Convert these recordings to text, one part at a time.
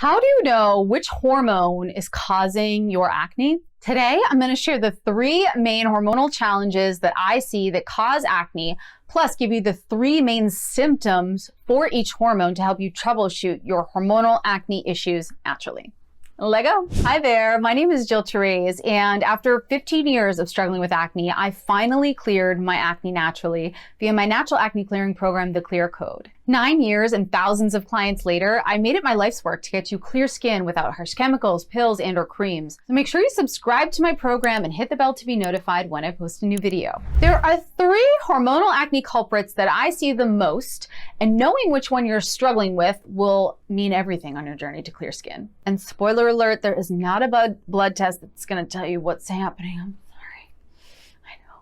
How do you know which hormone is causing your acne? Today, I'm going to share the 3 main hormonal challenges that I see that cause acne, plus give you the 3 main symptoms for each hormone to help you troubleshoot your hormonal acne issues naturally. Lego. Hi there, my name is Therese, and after 15 years of struggling with acne, I finally cleared my acne naturally via my natural acne clearing program, The Clear Code. 9 years and thousands of clients later, I made it my life's work to get you clear skin without harsh chemicals, pills, and or creams. So make sure you subscribe to my program and hit the bell to be notified when I post a new video. There are 3 hormonal acne culprits that I see the most, and knowing which one you're struggling with will mean everything on your journey to clear skin. And spoiler alert, there is not a blood test that's gonna tell you what's happening. I'm sorry, I know.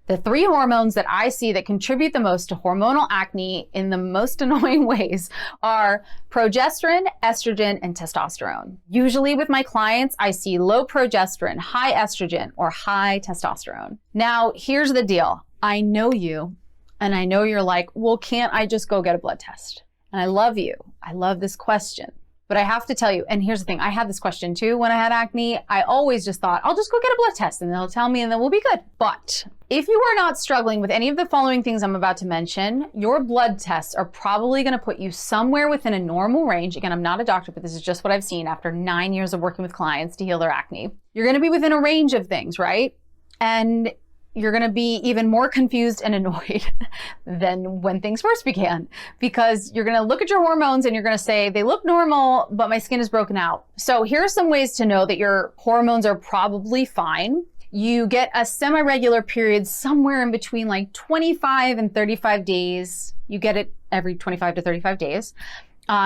The 3 hormones that I see that contribute the most to hormonal acne in the most annoying ways are progesterone, estrogen, and testosterone. Usually with my clients, I see low progesterone, high estrogen, or high testosterone. Now, here's the deal. I know you, and I know you're like, well, can't I just go get a blood test? And I love you. I love this question. But I have to tell you, and here's the thing, I had this question too when I had acne. I always just thought, I'll just go get a blood test and they'll tell me and then we'll be good. But if you are not struggling with any of the following things I'm about to mention, your blood tests are probably gonna put you somewhere within a normal range. Again, I'm not a doctor, but this is just what I've seen after 9 years of working with clients to heal their acne. You're gonna be within a range of things, right? And you're gonna be even more confused and annoyed than when things first began, because you're gonna look at your hormones and you're gonna say, they look normal, but my skin is broken out. So here are some ways to know that your hormones are probably fine. You get a semi-regular period somewhere in between like 25 and 35 days. You get it every 25 to 35 days.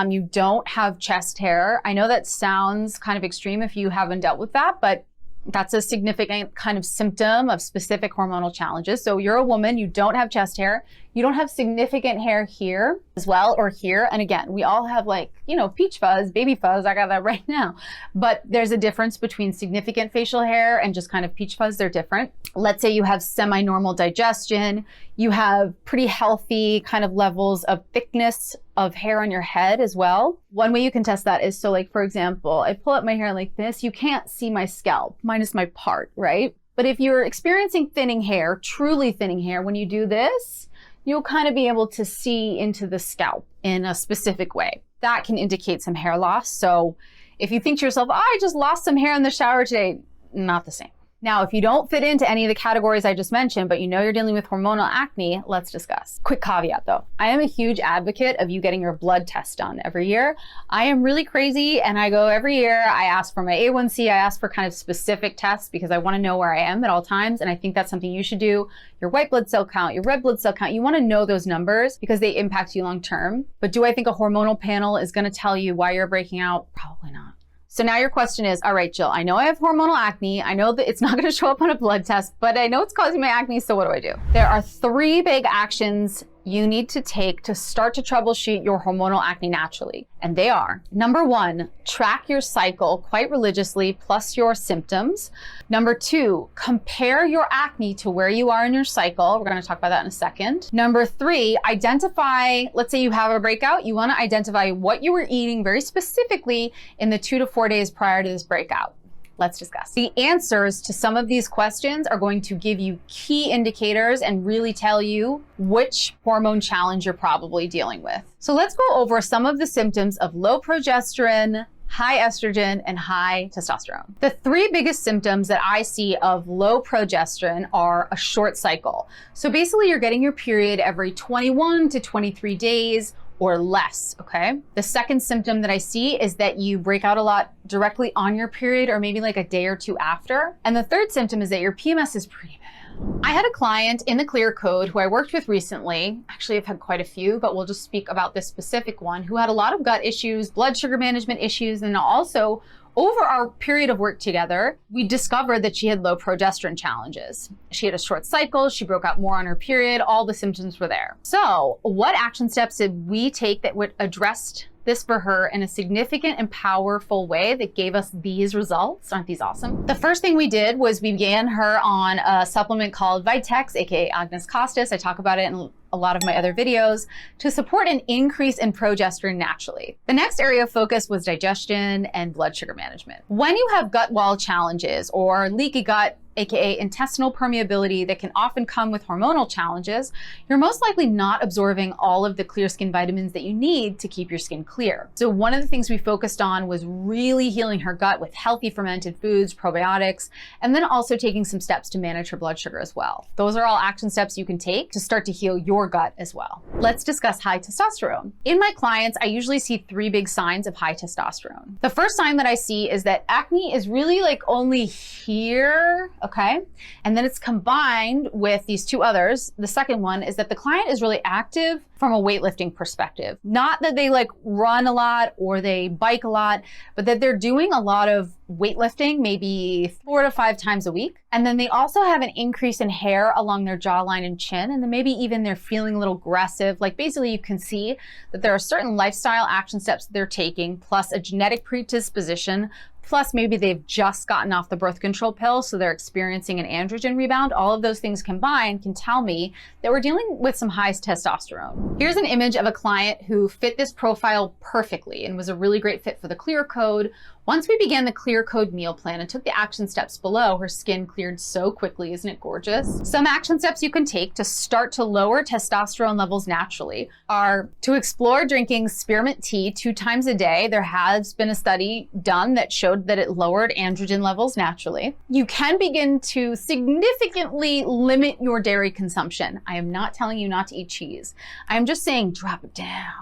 You don't have chest hair. I know that sounds kind of extreme if you haven't dealt with that, but that's a significant kind of symptom of specific hormonal challenges. So you're a woman, you don't have chest hair, you don't have significant hair here as well, or here. And again, we all have like, you know, peach fuzz, baby fuzz, I got that right now. But there's a difference between significant facial hair and just kind of peach fuzz, they're different. Let's say you have semi-normal digestion, you have pretty healthy kind of levels of thickness of hair on your head as well. One way you can test that is, so like, for example, I pull up my hair like this, you can't see my scalp, minus my part, right? But if you're experiencing thinning hair, truly thinning hair, when you do this, you'll kind of be able to see into the scalp in a specific way. That can indicate some hair loss. So if you think to yourself, oh, I just lost some hair in the shower today, not the same. Now, if you don't fit into any of the categories I just mentioned, but you know you're dealing with hormonal acne, let's discuss. Quick caveat though, I am a huge advocate of you getting your blood test done every year. I am really crazy and I go every year, I ask for my A1C, I ask for kind of specific tests because I wanna know where I am at all times. And I think that's something you should do. Your white blood cell count, your red blood cell count, you wanna know those numbers because they impact you long term. But do I think a hormonal panel is gonna tell you why you're breaking out? Probably not. So now your question is, all right, Jill, I know I have hormonal acne. I know that it's not gonna show up on a blood test, but I know it's causing my acne, so what do I do? There are 3 big actions you need to take to start to troubleshoot your hormonal acne naturally. And they are, number 1, track your cycle quite religiously plus your symptoms. Number 2, compare your acne to where you are in your cycle. We're gonna talk about that in a second. Number 3, identify, let's say you have a breakout, you wanna identify what you were eating very specifically in the 2 to 4 days prior to this breakout. Let's discuss. The answers to some of these questions are going to give you key indicators and really tell you which hormone challenge you're probably dealing with. So let's go over some of the symptoms of low progesterone, high estrogen, and high testosterone. The 3 biggest symptoms that I see of low progesterone are a short cycle. So basically you're getting your period every 21 to 23 days or less, okay? The second symptom that I see is that you break out a lot directly on your period or maybe like a day or 2 after. And the third symptom is that your PMS is pretty bad. I had a client in the Clear Code who I worked with recently. Actually, I've had quite a few, but we'll just speak about this specific one, who had a lot of gut issues, blood sugar management issues, and also over our period of work together, we discovered that she had low progesterone challenges. She had a short cycle, she broke out more on her period, all the symptoms were there. So what action steps did we take that would address this for her in a significant and powerful way that gave us these results? Aren't these awesome? The first thing we did was we began her on a supplement called Vitex, aka Agnes Costas. I talk about it in a lot of my other videos to support an increase in progesterone naturally. The next area of focus was digestion and blood sugar management. When you have gut wall challenges or leaky gut, aka intestinal permeability that can often come with hormonal challenges, you're most likely not absorbing all of the clear skin vitamins that you need to keep your skin clear. So one of the things we focused on was really healing her gut with healthy fermented foods, probiotics, and then also taking some steps to manage her blood sugar as well. Those are all action steps you can take to start to heal your gut as well. Let's discuss high testosterone. In my clients, I usually see 3 big signs of high testosterone. The first sign that I see is that acne is really like only here, okay? And then it's combined with these 2 others. The second one is that the client is really active from a weightlifting perspective. Not that they like run a lot or they bike a lot, but that they're doing a lot of weightlifting, maybe 4 to 5 times a week. And then they also have an increase in hair along their jawline and chin. And then maybe even they're feeling a little aggressive. Like basically you can see that there are certain lifestyle action steps that they're taking, plus a genetic predisposition, plus maybe they've just gotten off the birth control pill, so they're experiencing an androgen rebound. All of those things combined can tell me that we're dealing with some high testosterone. Here's an image of a client who fit this profile perfectly and was a really great fit for the Clear Code. Once we began the Clear Code meal plan and took the action steps below, her skin cleared so quickly. Isn't it gorgeous? Some action steps you can take to start to lower testosterone levels naturally are to explore drinking spearmint tea 2 times a day. There has been a study done that showed that it lowered androgen levels naturally. You can begin to significantly limit your dairy consumption. I am not telling you not to eat cheese. I am just saying drop it down.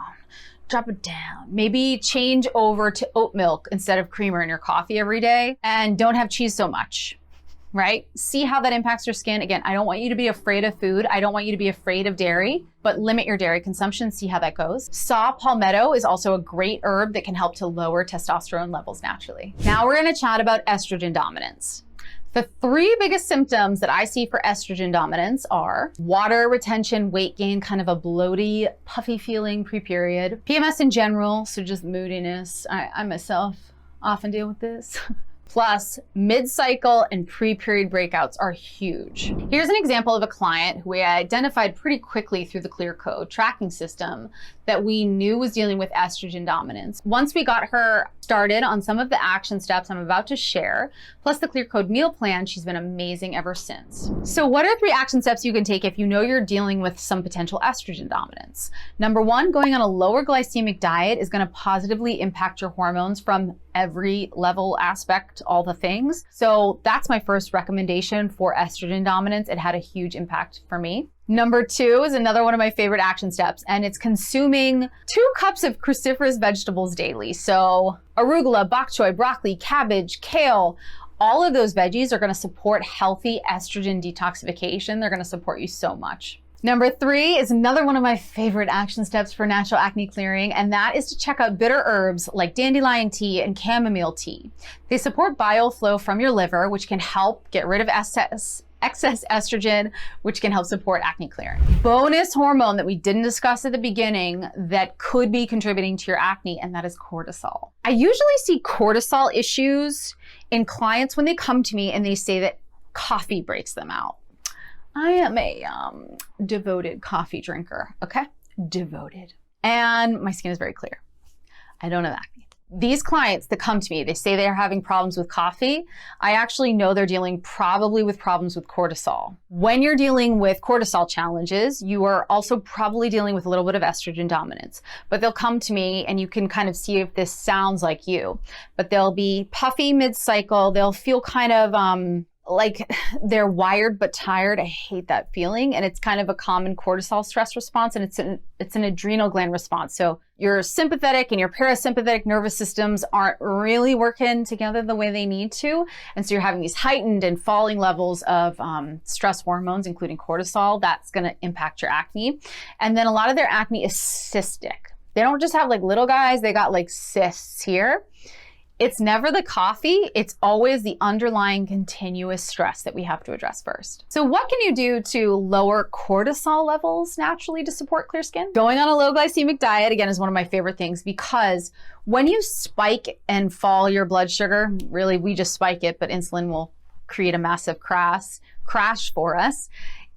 Drop it down. Maybe change over to oat milk instead of creamer in your coffee every day, and don't have cheese so much, right? See how that impacts your skin. Again, I don't want you to be afraid of food. I don't want you to be afraid of dairy, but limit your dairy consumption. See how that goes. Saw palmetto is also a great herb that can help to lower testosterone levels naturally. Now we're going to chat about estrogen dominance. The 3 biggest symptoms that I see for estrogen dominance are water retention, weight gain, kind of a bloaty, puffy feeling pre-period, PMS in general, so just moodiness. I myself often deal with this. Plus, mid-cycle and pre-period breakouts are huge. Here's an example of a client who we identified pretty quickly through the Clear Code tracking system that we knew was dealing with estrogen dominance. Once we got her started on some of the action steps I'm about to share, plus the Clear Code meal plan, she's been amazing ever since. So what are 3 action steps you can take if you know you're dealing with some potential estrogen dominance? Number 1, going on a lower glycemic diet is going to positively impact your hormones from every level, aspect, all the things. So that's my first recommendation for estrogen dominance. It had a huge impact for me. Number 2 is another one of my favorite action steps, and it's consuming 2 cups of cruciferous vegetables daily. So arugula, bok choy, broccoli, cabbage, kale, all of those veggies are going to support healthy estrogen detoxification. They're going to support you so much. Number 3 is another one of my favorite action steps for natural acne clearing, and that is to check out bitter herbs like dandelion tea and chamomile tea. They support bile flow from your liver, which can help get rid of excess estrogen, which can help support acne clearing. Bonus hormone that we didn't discuss at the beginning that could be contributing to your acne, and that is cortisol. I usually see cortisol issues in clients when they come to me and they say that coffee breaks them out. I am a devoted coffee drinker, okay? Devoted. And my skin is very clear. I don't have acne. These clients that come to me, they say they're having problems with coffee. I actually know they're dealing probably with problems with cortisol. When you're dealing with cortisol challenges, you are also probably dealing with a little bit of estrogen dominance. But they'll come to me and you can kind of see if this sounds like you. But they'll be puffy mid-cycle. They'll feel kind of like they're wired but tired. I hate that feeling. And it's kind of a common cortisol stress response, and it's an adrenal gland response. So your sympathetic and your parasympathetic nervous systems aren't really working together the way they need to. And so you're having these heightened and falling levels of stress hormones, including cortisol. That's going to impact your acne. And then a lot of their acne is cystic. They don't just have like little guys, they got like cysts here. It's never the coffee, it's always the underlying continuous stress that we have to address first. So what can you do to lower cortisol levels naturally to support clear skin? Going on a low glycemic diet, again, is one of my favorite things, because when you spike and fall your blood sugar, really we just spike it, but insulin will create a massive crash for us.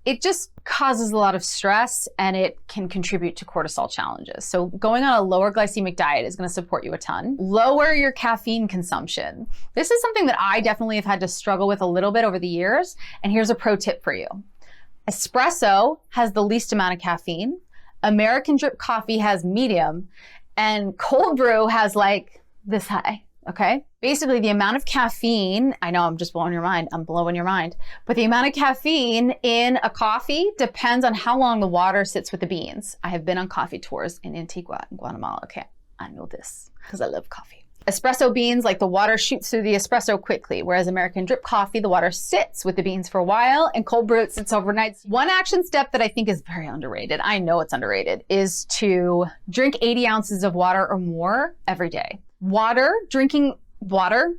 it just causes a lot of stress and it can contribute to cortisol challenges. So going on a lower glycemic diet is going to support you a ton. Lower your caffeine consumption. This is something that I definitely have had to struggle with a little bit over the years. And here's a pro tip for you. Espresso has the least amount of caffeine. American drip coffee has medium, and cold brew has like this high, okay? Basically the amount of caffeine, I know I'm just blowing your mind, I'm blowing your mind, but the amount of caffeine in a coffee depends on how long the water sits with the beans. I have been on coffee tours in Antigua and Guatemala, okay? I know this because I love coffee. Espresso beans, like the water shoots through the espresso quickly, whereas American drip coffee, the water sits with the beans for a while, and cold brew, it sits overnight. One action step that I think is very underrated, I know it's underrated, is to drink 80 ounces of water or more every day. Drinking water,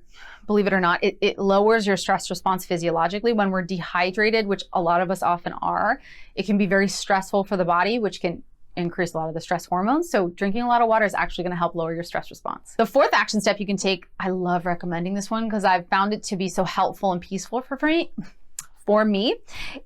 believe it or not, it lowers your stress response physiologically. When we're dehydrated, which a lot of us often are, it can be very stressful for the body, which can increase a lot of the stress hormones. So drinking a lot of water is actually going to help lower your stress response. The fourth action step you can take, I love recommending this one because I've found it to be so helpful and peaceful for me,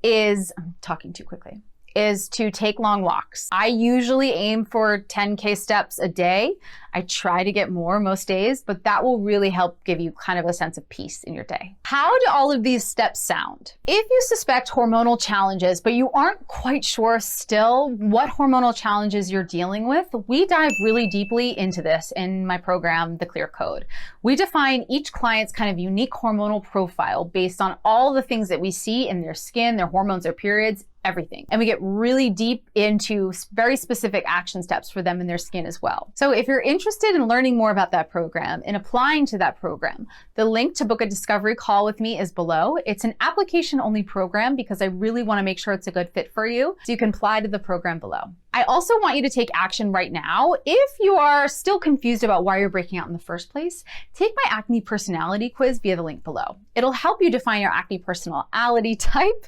is, I'm talking too quickly, is to take long walks. I usually aim for 10K steps a day. I try to get more most days, but that will really help give you kind of a sense of peace in your day. How do all of these steps sound? If you suspect hormonal challenges, but you aren't quite sure still what hormonal challenges you're dealing with, we dive really deeply into this in my program, The Clear Code. We define each client's kind of unique hormonal profile based on all the things that we see in their skin, their hormones, their periods, everything. And we get really deep into very specific action steps for them in their skin as well. So if you're interested in learning more about that program and applying to that program, the link to book a discovery call with me is below. It's an application-only program because I really want to make sure it's a good fit for you. So you can apply to the program below. I also want you to take action right now. If you are still confused about why you're breaking out in the first place, take my acne personality quiz via the link below. It'll help you define your acne personality type,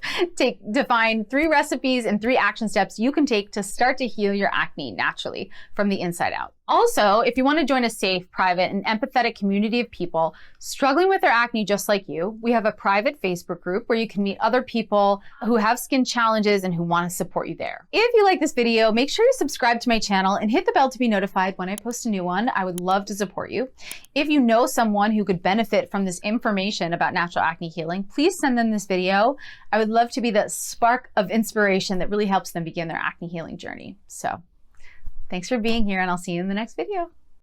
define 3 recipes and 3 action steps you can take to start to heal your acne naturally from the inside out. Also, if you want to join a safe, private, and empathetic community of people struggling with their acne just like you, we have a private Facebook group where you can meet other people who have skin challenges and who want to support you there. If you like this video, make sure you subscribe to my channel and hit the bell to be notified when I post a new one. I would love to support you. If you know someone who could benefit from this information about natural acne healing, please send them this video. I would love to be the spark of inspiration that really helps them begin their acne healing journey. So, thanks for being here, and I'll see you in the next video.